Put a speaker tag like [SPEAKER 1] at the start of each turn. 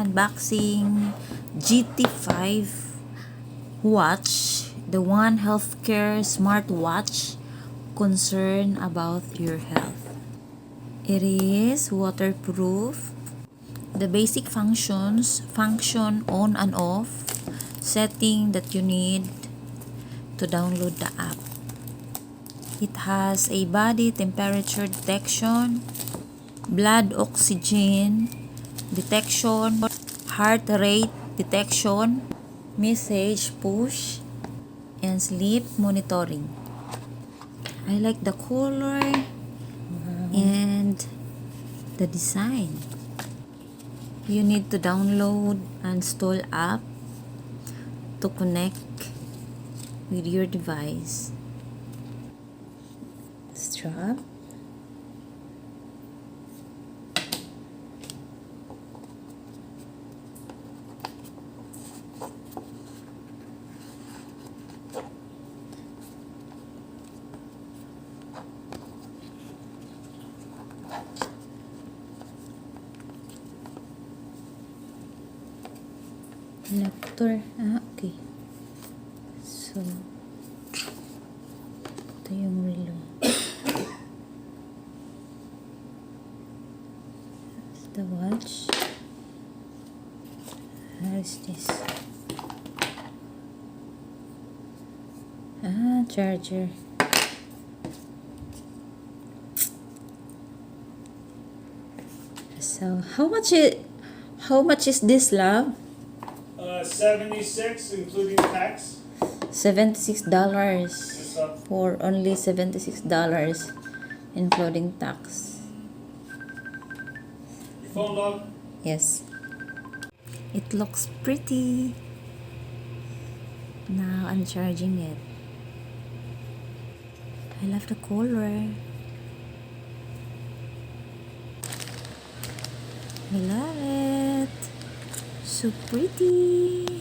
[SPEAKER 1] unboxing GT5 Watch, the One Healthcare smartwatch concerned about your health. It is waterproof. The basic functions function on and off setting that you need to download the app. It has a body temperature detection, blood oxygen detection, heart rate detection, message push, and sleep monitoring. I like the color and the design. You need to download and install app to connect with your device. Strap, connector. Okay. So, ito yung relo. That's the watch. How is this? Charger. So, how much is this, love?
[SPEAKER 2] 76 including tax.
[SPEAKER 1] $76
[SPEAKER 2] It's up.
[SPEAKER 1] for only $76 including tax.
[SPEAKER 2] Your phone log.
[SPEAKER 1] Yes, it looks pretty. Now I'm charging it. I love the color. I love it. So pretty.